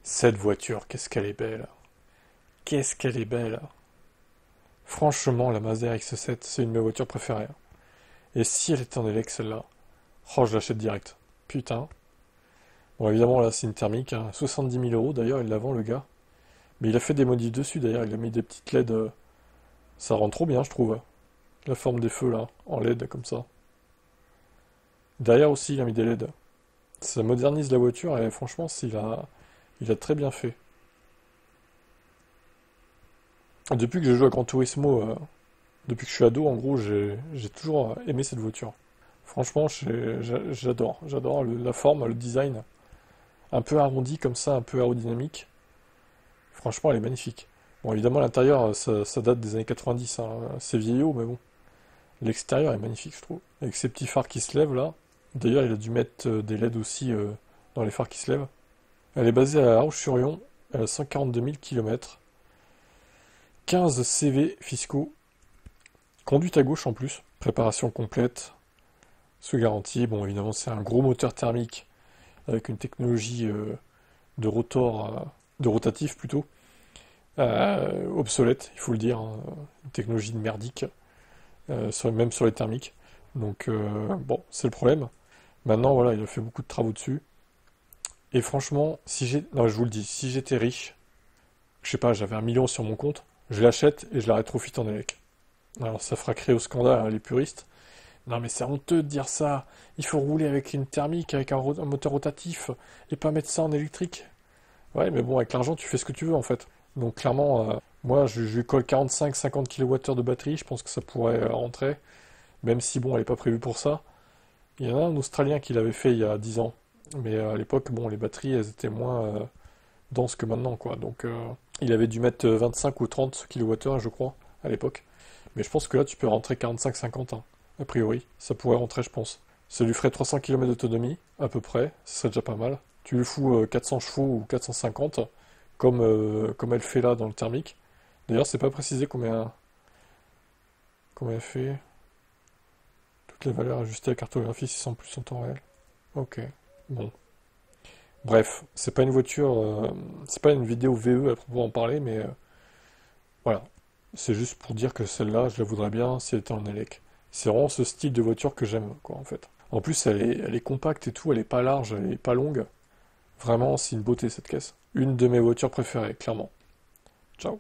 Cette voiture, qu'est-ce qu'elle est belle. Qu'est-ce qu'elle est belle. Franchement, la Mazda RX-7, c'est une de mes voitures préférées. Et si elle était en élec, celle-là, oh, je l'achète direct. Putain. Bon, évidemment, là, c'est une thermique, hein. 70 000 euros, d'ailleurs, il la vend, le gars. Mais il a fait des modifs dessus, d'ailleurs, il a mis des petites LED. Ça rend trop bien, je trouve. La forme des feux, là, en LED, comme ça. Derrière aussi, il a mis des LED. Ça modernise la voiture, et franchement, il a très bien fait. Depuis que je joue à Gran Turismo, depuis que je suis ado, en gros, j'ai toujours aimé cette voiture. Franchement, j'adore. J'adore la forme, le design. Un peu arrondi comme ça, un peu aérodynamique. Franchement, elle est magnifique. Bon, évidemment, l'intérieur, ça date des années 90, hein. C'est vieillot, mais bon. L'extérieur est magnifique, je trouve. Avec ses petits phares qui se lèvent, là. D'ailleurs, il a dû mettre des LED aussi dans les phares qui se lèvent. Elle est basée à La Roche-sur-Yon. Elle a 142 000 km. 15 CV fiscaux. Conduite à gauche en plus. Préparation complète. Sous garantie. Bon, évidemment, c'est un gros moteur thermique avec une technologie de rotor, de rotatif plutôt, obsolète, il faut le dire, hein. Une technologie de merdique, même sur les thermiques. Donc, bon, c'est le problème. Maintenant, voilà, il a fait beaucoup de travaux dessus. Et franchement, non, je vous le dis, si j'étais riche, je sais pas, j'avais 1 million sur mon compte, je l'achète et je la rétrofite en élec. Alors, ça fera créer au scandale, hein, les puristes. Non mais c'est honteux de dire ça. Il faut rouler avec une thermique, avec un moteur rotatif, et pas mettre ça en électrique. Ouais, mais bon, avec l'argent, tu fais ce que tu veux en fait. Donc clairement, moi, je lui colle 45-50 kWh de batterie, je pense que ça pourrait rentrer, même si bon, elle n'est pas prévue pour ça. Il y en a un Australien qui l'avait fait il y a 10 ans, mais à l'époque, bon, les batteries, elles étaient moins denses que maintenant, quoi. Donc il avait dû mettre 25 ou 30 kWh, je crois, à l'époque. Mais je pense que là, tu peux rentrer 45-50, hein, a priori. Ça pourrait rentrer, je pense. Ça lui ferait 300 km d'autonomie, à peu près. Ce serait déjà pas mal. Tu lui fous 400 chevaux ou 450, comme elle fait là dans le thermique. D'ailleurs, c'est pas précisé combien elle fait. Toutes les valeurs ajustées à cartographie 600 plus en temps réel. Ok, bon. Bref, c'est pas une voiture, c'est pas une vidéo VE à propos en parler, mais voilà. C'est juste pour dire que celle-là, je la voudrais bien si elle était en élec. C'est vraiment ce style de voiture que j'aime, quoi, en fait. En plus, elle est compacte et tout, elle est pas large, elle est pas longue. Vraiment, c'est une beauté cette caisse. Une de mes voitures préférées, clairement. Ciao.